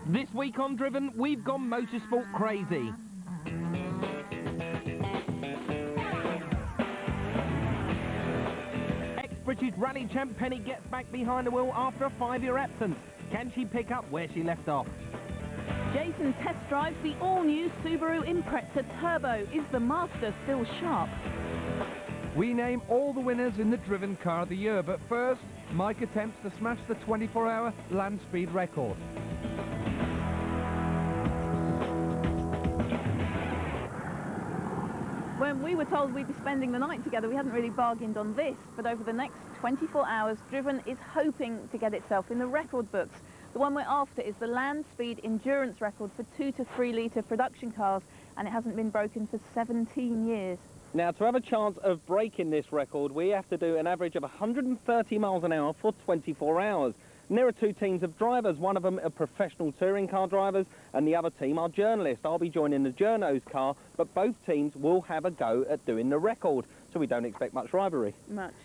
This week on Driven, we've gone motorsport crazy. Ex-British rally champ Penny gets back behind the wheel after a 5-year absence. Can she pick up where she left off? Jason test drives the all-new Subaru Impreza Turbo. Is the master still sharp? We name all the winners in the Driven Car of the Year, but first, Mike attempts to smash the 24-hour land speed record. When we were told we'd be spending the night together, we hadn't really bargained on this, but over the next 24 hours, Driven is hoping to get itself in the record books. The one we're after is the land speed endurance record for 2 to 3 litre production cars, and it hasn't been broken for 17 years. Now, to have a chance of breaking this record, we have to do an average of 130 miles an hour for 24 hours. And there are 2 teams of drivers. One of them are professional touring car drivers, and the other team are journalists. I'll be joining the journo's car, but both teams will have a go at doing the record, so we don't expect much rivalry. Much.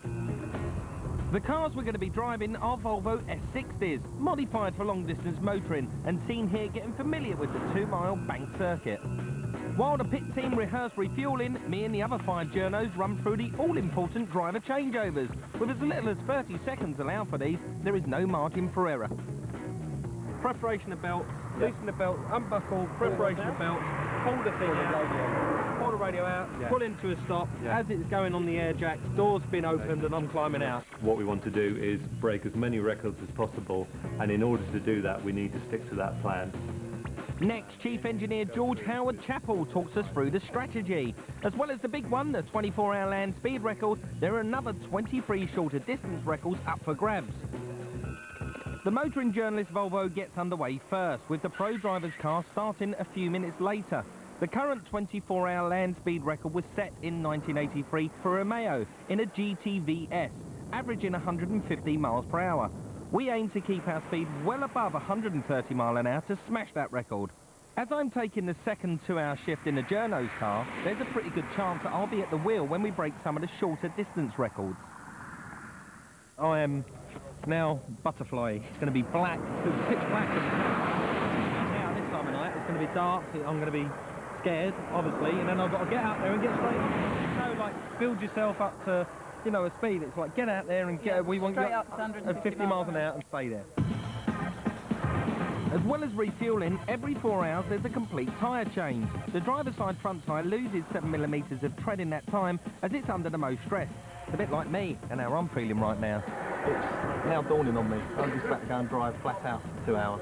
The cars we're going to be driving are Volvo S60s, modified for long-distance motoring, and seen here getting familiar with the 2-mile bank circuit. While the pit team rehearse refuelling, me and the other 5 journos run through the all-important driver changeovers. With as little as 30 seconds allowed for these, there is no margin for error. Preparation of belts, loosen the belt, unbuckle, preparation of belts, pull the thing out, pull the radio out, pull into a stop. As it's going on the air jacks, doors been opened and I'm climbing out. What we want to do is break as many records as possible, and in order to do that we need to stick to that plan. Next, Chief Engineer George Howard Chappell talks us through the strategy. As well as the big one, the 24-hour land speed record, there are another 23 shorter distance records up for grabs. The motoring journalist Volvo gets underway first, with the pro driver's car starting a few minutes later. The current 24-hour land speed record was set in 1983 for Romeo in a GTVS, averaging 150 miles per hour. We aim to keep our speed well above 130 miles an hour to smash that record. As I'm taking the second 2-hour shift in the journo's car, there's a pretty good chance that I'll be at the wheel when we break some of the shorter distance records. I am now butterfly. It's going to be black, pitch black. Now this time of night, it's going to be dark. I'm going to be scared, obviously, and then I've got to get out there and get straight on. So, like, build yourself up to, you know, a speed. It's like, get out there and get, we want you up to 150 miles an hour and stay there. As well as refuelling, every 4 hours there's a complete tyre change. The driver's side front tyre loses 7mm of tread in that time as it's under the most stress. It's a bit like me and how I'm feeling right now. It's now dawning on me. I'm just about to go and drive flat out for 2 hours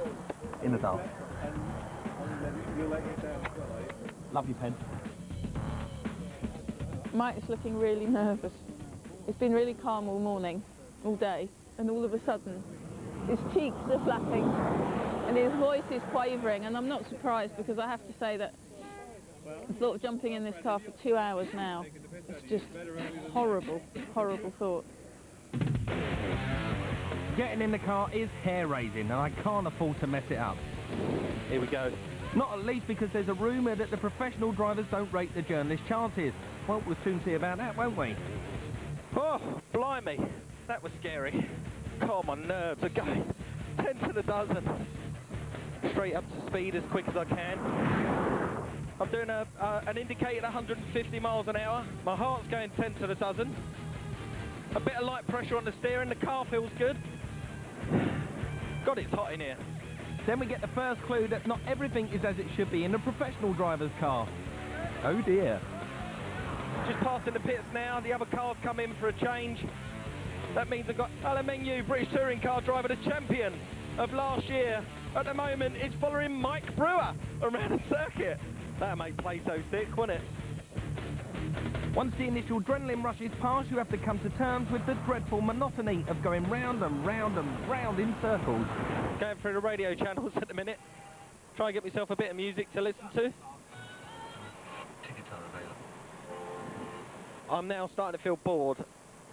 in the dark. Love you, Pen. Mike's looking really nervous. It's been really calm all morning, all day, and all of a sudden his cheeks are flapping and his voice is quavering, and I'm not surprised because I have to say that the thought of jumping in this car for 2 hours now, it's just horrible, horrible thought. Getting in the car is hair-raising and I can't afford to mess it up. Here we go. Not at least because there's a rumour that the professional drivers don't rate the journalist's chances. Well, we'll soon see about that, won't we? Oh, blimey, that was scary. God, my nerves are going 10 to the dozen. Straight up to speed as quick as I can. I'm doing an indicated 150 miles an hour. My heart's going 10 to the dozen. A bit of light pressure on the steering, the car feels good. God, it's hot in here. Then we get the first clue that not everything is as it should be in a professional driver's car. Oh dear. Just passing the pits now, the other cars come in for a change. That means I've got Alain Menu, British touring car driver, the champion of last year. At the moment, it's following Mike Brewer around the circuit. That'll make Plato sick, wouldn't it? Once the initial adrenaline rush is past, you have to come to terms with the dreadful monotony of going round and round and round in circles. Going through the radio channels at the minute. Try and get myself a bit of music to listen to. Tickets are available. I'm now starting to feel bored.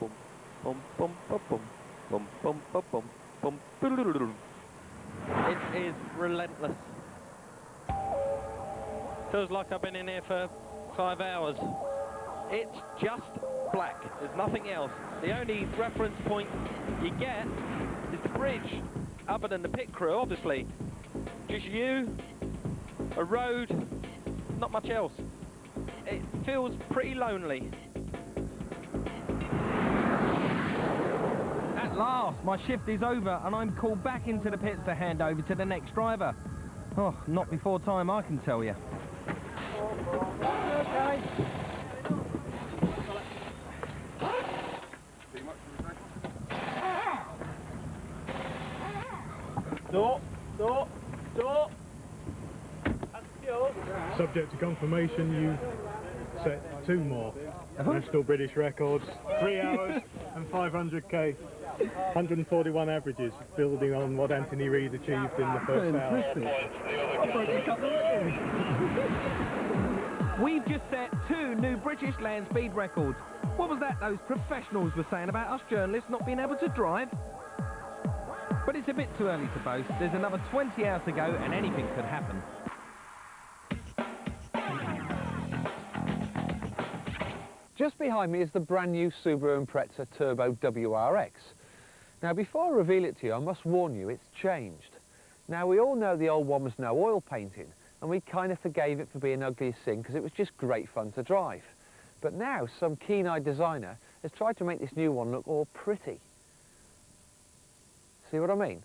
Boom, boom, boom, boom, boom, boom, boom, boom, boom, boom. It is relentless. Feels like I've been in here for 5 hours. It's just black. There's nothing else. The only reference point you get is the bridge. other than the pit crew, obviously. Just you, a road, not much else. It feels pretty lonely. At last, my shift is over and I'm called back into the pits to hand over to the next driver. Oh, not before time, I can tell you. Okay. Door. Subject to confirmation, you set 2 more national British records, 3 hours and 500k, 141 averages, building on what Anthony Reid achieved in the first hour. We've just set 2 new British land speed records. What was that those professionals were saying about us journalists not being able to drive? But it's a bit too early to boast. There's another 20 hours to go and anything could happen. Just behind me is the brand new Subaru Impreza Turbo WRX. Now before I reveal it to you, I must warn you, it's changed. Now we all know the old one was no oil painting, and we kind of forgave it for being ugly as sin because it was just great fun to drive. But now some keen-eyed designer has tried to make this new one look all pretty. See what I mean?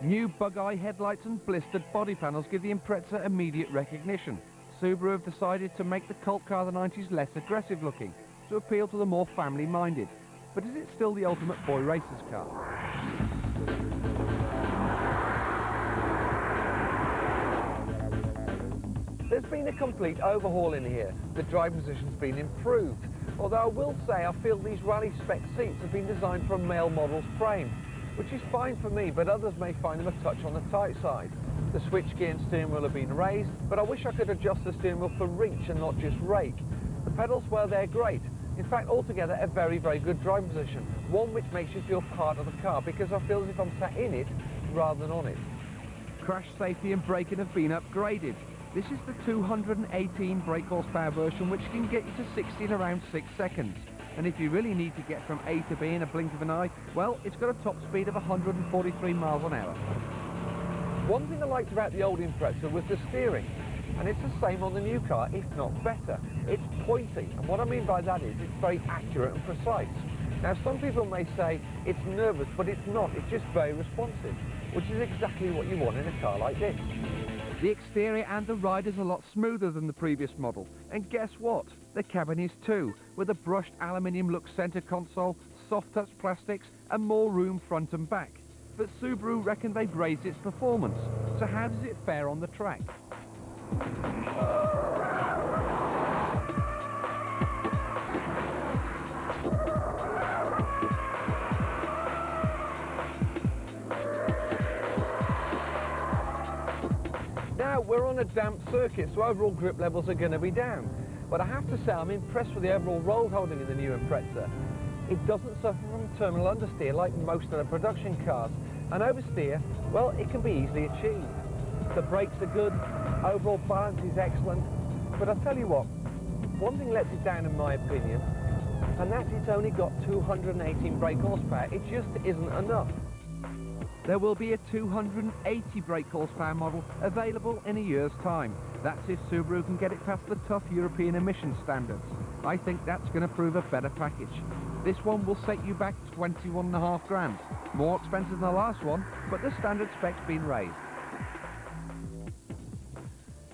New bug-eye headlights and blistered body panels give the Impreza immediate recognition. Subaru have decided to make the cult car of the 90s less aggressive looking, to appeal to the more family-minded. But is it still the ultimate boy racer's car? There's been a complete overhaul in here. The driving position's been improved. Although I will say I feel these rally spec seats have been designed for a male model's frame, which is fine for me, but others may find them a touch on the tight side. The switchgear and steering wheel have been raised, but I wish I could adjust the steering wheel for reach and not just rake. The pedals, well, they're great. In fact, altogether, a very, very good driving position. One which makes you feel part of the car, because I feel as if I'm sat in it rather than on it. Crash safety and braking have been upgraded. This is the 218 brake horsepower version, which can get you to 60 in around 6 seconds. And if you really need to get from A to B in a blink of an eye, well, it's got a top speed of 143 miles an hour. One thing I liked about the old Impreza was the steering, and it's the same on the new car, if not better. It's pointy, and what I mean by that is it's very accurate and precise. Now, some people may say it's nervous, but it's not. It's just very responsive, which is exactly what you want in a car like this. The exterior and the ride is a lot smoother than the previous model. And guess what? The cabin is too, with a brushed aluminium look centre console, soft touch plastics and more room front and back. But Subaru reckon they've raised its performance. So how does it fare on the track? Now we're on a damp circuit, so overall grip levels are going to be down. But I have to say I'm impressed with the overall roll holding in the new Impreza. It doesn't suffer from terminal understeer like most of the production cars, and oversteer, well, it can be easily achieved. The brakes are good, overall balance is excellent, but I'll tell you what, one thing lets it down in my opinion, and that's it's only got 218 brake horsepower. It just isn't enough. There will be a 280 brake horsepower model available in a year's time. That's if Subaru can get it past the tough European emission standards. I think that's going to prove a better package. This one will set you back 21.5 grand. More expensive than the last one, but the standard spec's been raised.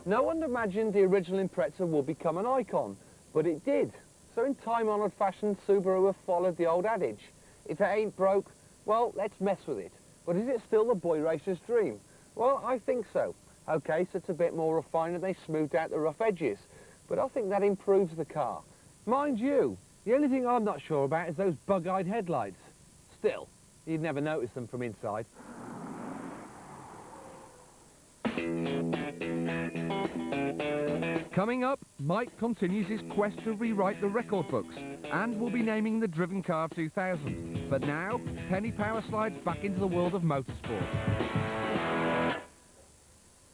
No one imagined the original Impreza would become an icon, but it did. So in time-honoured fashion, Subaru have followed the old adage. If it ain't broke, well, let's mess with it. But is it still the boy racer's dream? Well, I think so. Okay, so it's a bit more refined and they smoothed out the rough edges. But I think that improves the car. Mind you, the only thing I'm not sure about is those bug-eyed headlights. Still, you'd never notice them from inside. Coming up, Mike continues his quest to rewrite the record books and will be naming the driven car of 2000. But now, Penny Power slides back into the world of motorsport.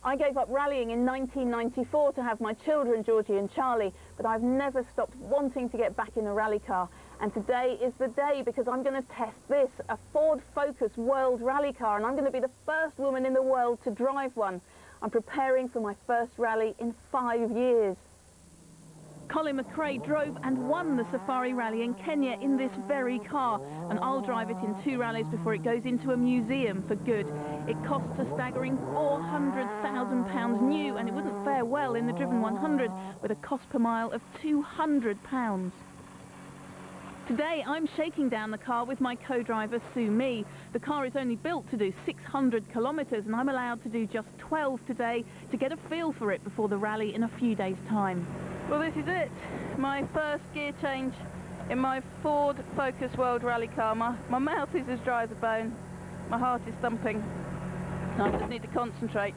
I gave up rallying in 1994 to have my children, Georgie and Charlie, but I've never stopped wanting to get back in a rally car. And today is the day because I'm going to test this, a Ford Focus World Rally car, and I'm going to be the first woman in the world to drive one. I'm preparing for my first rally in 5 years. Colin McRae drove and won the Safari Rally in Kenya in this very car, and I'll drive it in 2 rallies before it goes into a museum for good. It costs a staggering £400,000 new, and it wouldn't fare well in the Driven 100 with a cost per mile of £200. Today I'm shaking down the car with my co-driver Sue Mee. The car is only built to do 600 kilometres and I'm allowed to do just 12 today to get a feel for it before the rally in a few days' time. Well, this is it, my first gear change in my Ford Focus World Rally car. My mouth is as dry as a bone, my heart is thumping, I just need to concentrate.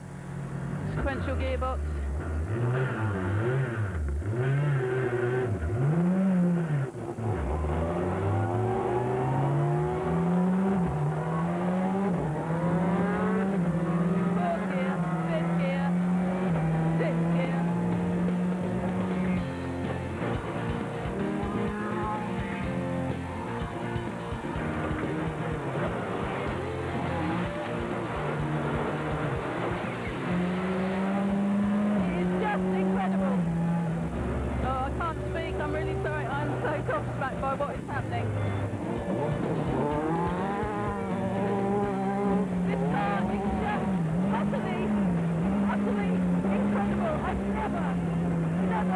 Sequential gearbox. By what is happening. This car is just utterly incredible. I've never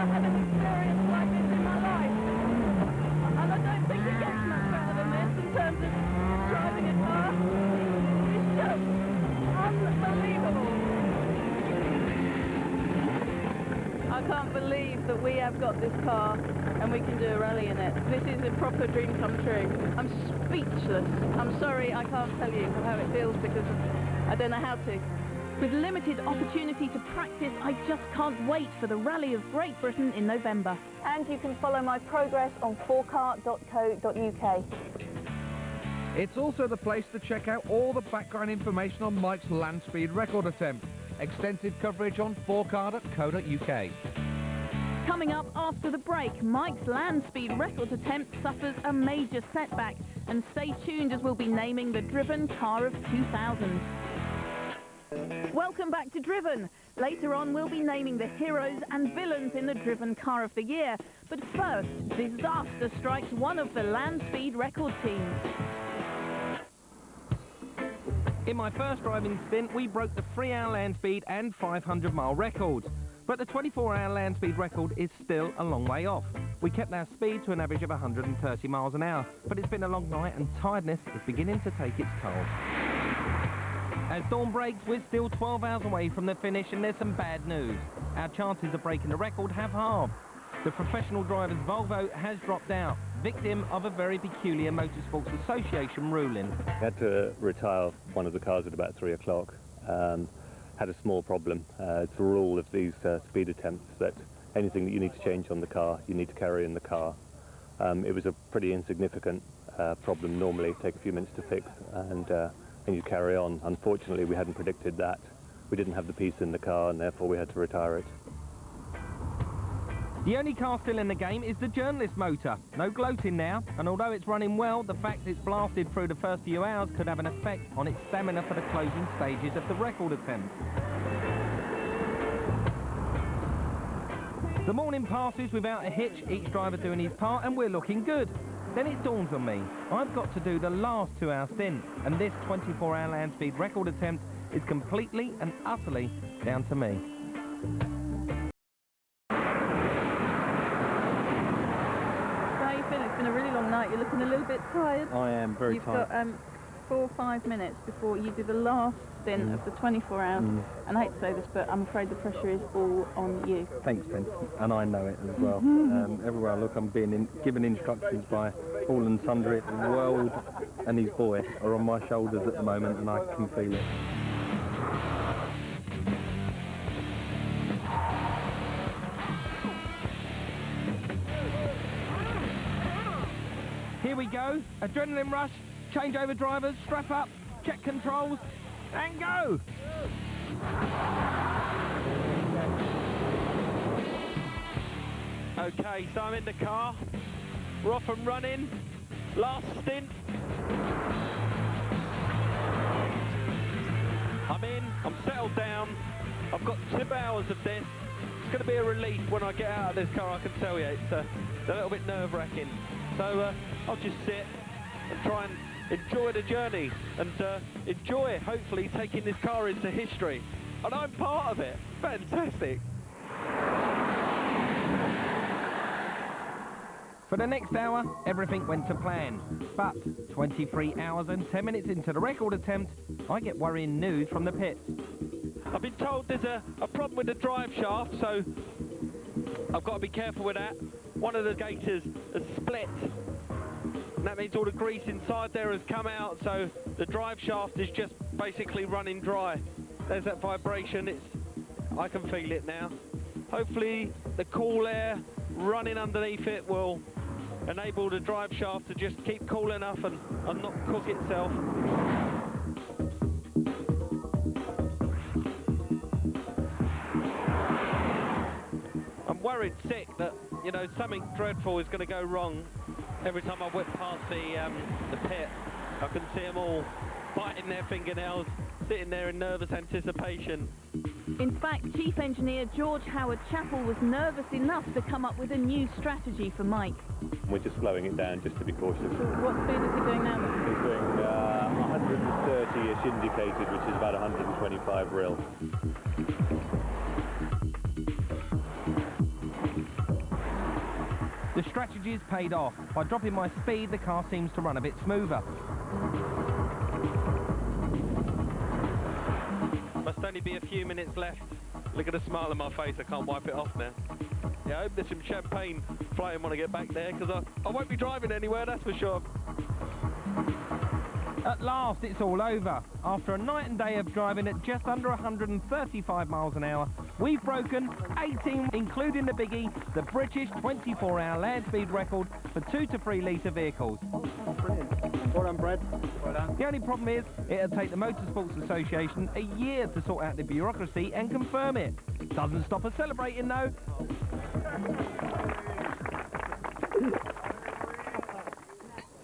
had an experience like this in my life. And I don't think it gets much better than this in terms of driving a car. It's just unbelievable. I can't believe that we have got this car and we can do a rally in it. This is a proper dream come true. I'm speechless. I'm sorry I can't tell you how it feels because I don't know how to. With limited opportunity to practice, I just can't wait for the Rally of Great Britain in November. And you can follow my progress on forcar.co.uk. It's also the place to check out all the background information on Mike's land speed record attempt. Extensive coverage on forcar.co.uk. Coming up after the break, Mike's land speed record attempt suffers a major setback. And stay tuned as we'll be naming the Driven Car of 2000. Welcome back to Driven. Later on we'll be naming the heroes and villains in the Driven Car of the Year. But first, disaster strikes one of the land speed record teams. In my first driving stint, we broke the 3-hour land speed and 500-mile records. But the 24-hour land speed record is still a long way off. We kept our speed to an average of 130 miles an hour, but it's been a long night and tiredness is beginning to take its toll. As dawn breaks, we're still 12 hours away from the finish and there's some bad news. Our chances of breaking the record have halved. The professional driver's Volvo has dropped out, victim of a very peculiar Motorsports Association ruling. We had to retire one of the cars at about 3 o'clock. Had a small problem. It's a rule of these speed attempts that anything that you need to change on the car, you need to carry in the car. It was a pretty insignificant problem normally, take a few minutes to fix and you carry on. Unfortunately, we hadn't predicted that. We didn't have the piece in the car and therefore we had to retire it. The only car still in the game is the journalist motor. No gloating now, and although it's running well, the fact it's blasted through the first few hours could have an effect on its stamina for the closing stages of the record attempt. The morning passes without a hitch, each driver doing his part, and we're looking good. Then it dawns on me, I've got to do the last 2-hour stint, and this 24-hour land speed record attempt is completely and utterly down to me. It's been a really long night. You're looking a little bit tired. I am very tired. You've got 4 or 5 minutes before you do the last stint of the 24 hours. And I hate to say this, but I'm afraid the pressure is all on you. Thanks, Ben, and I know it as well. Everywhere I look, I'm being given instructions by all and sundry. The world and his boy are on my shoulders at the moment, and I can feel it. Here we go, adrenaline rush, change over drivers, strap up, check controls, and go! Okay, so I'm in the car. We're off and running. Last stint. I'm in, I'm settled down. I've got 2 hours of this. It's going to be a relief when I get out of this car, I can tell you. It's a little bit nerve-wracking. So I'll just sit and try and enjoy the journey and enjoy, hopefully, taking this car into history. And I'm part of it. Fantastic. For the next hour, everything went to plan. But 23 hours and 10 minutes into the record attempt, I get worrying news from the pits. I've been told there's a problem with the drive shaft, so I've got to be careful with that. One of the gators has split. And that means all the grease inside there has come out, so the drive shaft is just basically running dry. There's that vibration. I can feel it now. Hopefully the cool air running underneath it will enable the drive shaft to just keep cool enough and not cook itself. I'm worried sick that, you know, something dreadful is going to go wrong. Every time I whip past the pit, I can see them all biting their fingernails, sitting there in nervous anticipation. In fact, Chief Engineer George Howard Chappell was nervous enough to come up with a new strategy for Mike. We're just slowing it down just to be cautious. So what speed is he doing now? He's doing 130-ish indicated, which is about 125 real. The strategy's paid off. By dropping my speed, the car seems to run a bit smoother. Must only be a few minutes left. Look at the smile on my face, I can't wipe it off now. Yeah, I hope there's some champagne flying when I get back there, because I won't be driving anywhere, that's for sure. At last, it's all over. After a night and day of driving at just under 135 miles an hour, we've broken 18, including the biggie, the British 24-hour land speed record for 2 to 3 litre vehicles. Brilliant. Well done, Brad. Well done. The only problem is, it'll take the Motorsports Association a year to sort out the bureaucracy and confirm it. Doesn't stop us celebrating, though.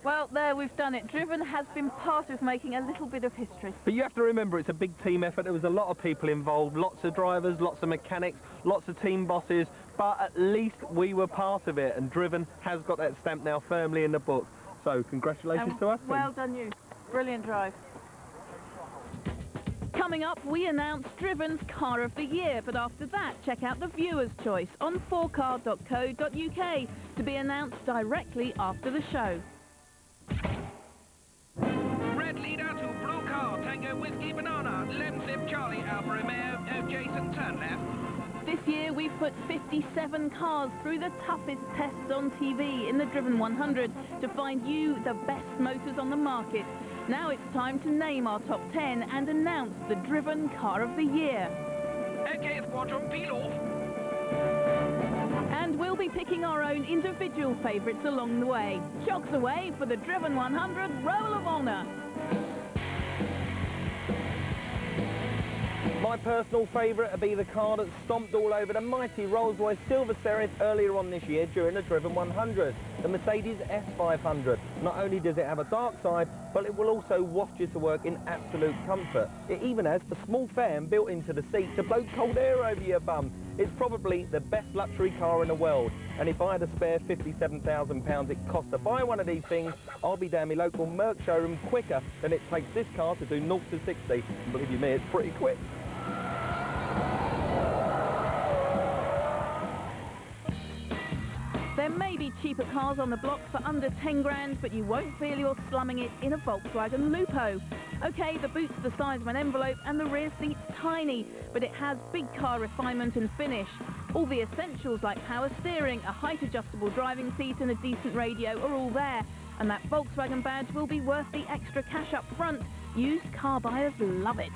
Well, there, we've done it. Driven has been part of making a little bit of history. But you have to remember, it's a big team effort. There was a lot of people involved, lots of drivers, lots of mechanics, lots of team bosses, but at least we were part of it, and Driven has got that stamp now firmly in the book. So, congratulations to us. Well done you. Brilliant drive. Coming up, we announce Driven's Car of the Year, but after that, check out the viewer's choice on 4car.co.uk to be announced directly after the show. Red leader to blue car, Tango Whiskey Banana, Lemsip Charlie Alpha Romeo, Jason turn left. This year we've put 57 cars through the toughest tests on TV in the Driven 100 to find you the best motors on the market. Now it's time to name our top 10 and announce the Driven Car of the Year. Okay, squadron, peel off. And we'll be picking our own individual favourites along the way. Shocks away for the Driven 100 Roll of Honour. My personal favourite would be the car that stomped all over the mighty Rolls-Royce Silver Series earlier on this year during the Driven 100, the Mercedes S500. Not only does it have a dark side, but it will also waft you to work in absolute comfort. It even has a small fan built into the seat to blow cold air over your bum. It's probably the best luxury car in the world, and if I had a spare £57,000 it costs to buy one of these things, I'll be down my local Merc showroom quicker than it takes this car to do 0 to 60. And believe you me, it's pretty quick. There may be cheaper cars on the block for under 10 grand, but you won't feel you're slumming it in a Volkswagen Lupo. OK, the boot's the size of an envelope and the rear seat's tiny, but it has big car refinement and finish. All the essentials like power steering, a height-adjustable driving seat and a decent radio are all there. And that Volkswagen badge will be worth the extra cash up front. Used car buyers love it.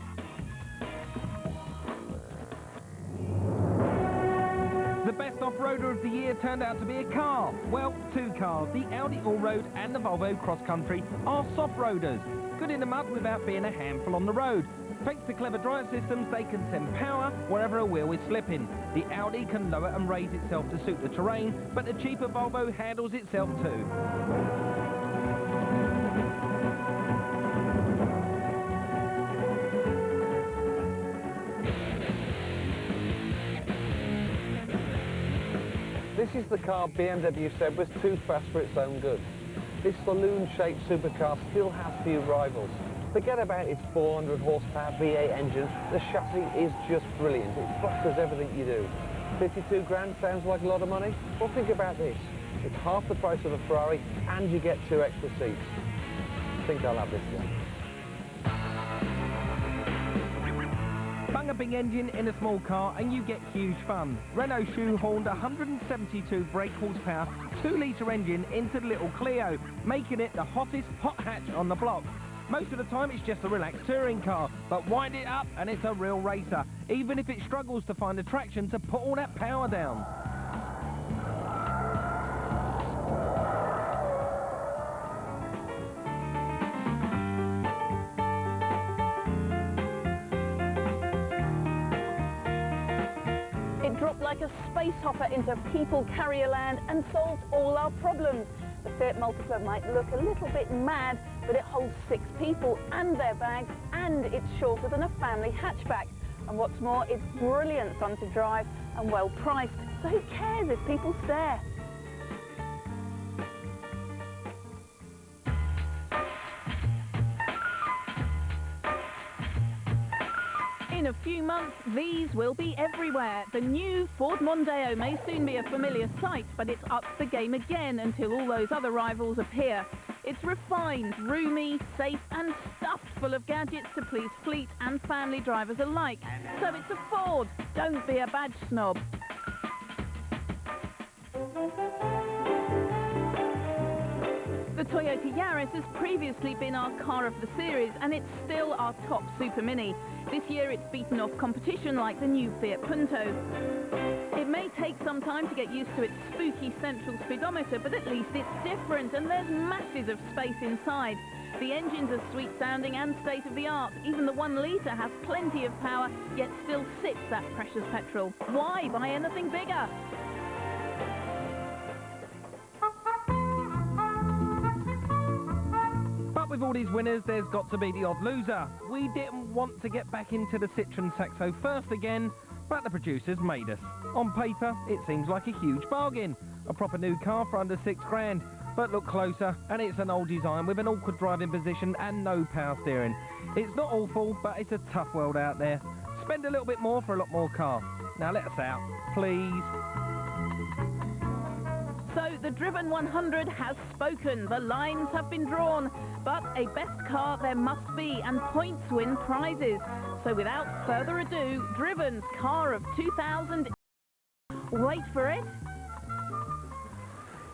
The best off-roader of the year turned out to be a car. Well, 2 cars, the Audi Allroad and the Volvo Cross Country, are soft-roaders. Good in the mud without being a handful on the road. Thanks to clever drive systems, they can send power wherever a wheel is slipping. The Audi can lower and raise itself to suit the terrain, but the cheaper Volvo handles itself too. This is the car BMW said was too fast for its own good. This saloon-shaped supercar still has few rivals. Forget about its 400 horsepower V8 engine, the chassis is just brilliant. It flatters everything you do. 52 grand sounds like a lot of money? Well, think about this. It's half the price of a Ferrari and you get 2 extra seats. I think I'll have this one. Bung a big engine in a small car and you get huge fun. Renault shoehorned 172 brake horsepower, 2-litre engine into the little Clio, making it the hottest hot hatch on the block. Most of the time it's just a relaxed touring car, but wind it up and it's a real racer, even if it struggles to find the traction to put all that power down. It dropped like a space hopper into people carrier land and solved all our problems. The Fiat Multipla might look a little bit mad, but it holds 6 people and their bags, and it's shorter than a family hatchback. And what's more, it's brilliant fun to drive and well priced, so who cares if people stare? In a few months, these will be everywhere. The new Ford Mondeo may soon be a familiar sight, but it's upped the game again until all those other rivals appear. It's refined, roomy, safe and stuffed full of gadgets to please fleet and family drivers alike. So it's a Ford. Don't be a badge snob. The Toyota Yaris has previously been our car of the series, and it's still our top Supermini. This year it's beaten off competition like the new Fiat Punto. It may take some time to get used to its spooky central speedometer, but at least it's different, and there's masses of space inside. The engines are sweet sounding and state-of-the-art. Even the 1 litre has plenty of power, yet still sips that precious petrol. Why buy anything bigger? With all these winners, there's got to be the odd loser. We didn't want to get back into the Citroen Saxo first again, but the producers made us. On paper, it seems like a huge bargain. A proper new car for under 6 grand. But look closer, and it's an old design with an awkward driving position and no power steering. It's not awful, but it's a tough world out there. Spend a little bit more for a lot more car. Now let us out, please. So the Driven 100 has spoken, the lines have been drawn, but a best car there must be, and points win prizes. So without further ado, Driven's car of 2000... Wait for it.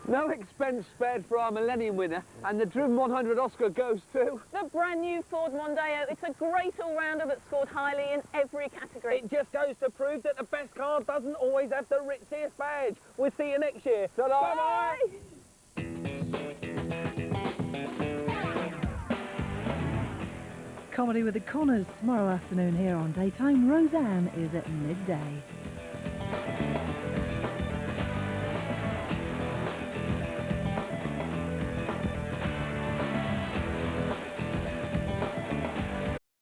No expense spared for our Millennium winner, and the Driven 100 Oscar goes to... The brand new Ford Mondeo. It's a great all-rounder that scored highly in every category. It just goes to prove that the best car doesn't always have the ritziest badge. We'll see you next year. Ta-da! Bye! Comedy with the Connors tomorrow afternoon here on Daytime. Roseanne is at midday.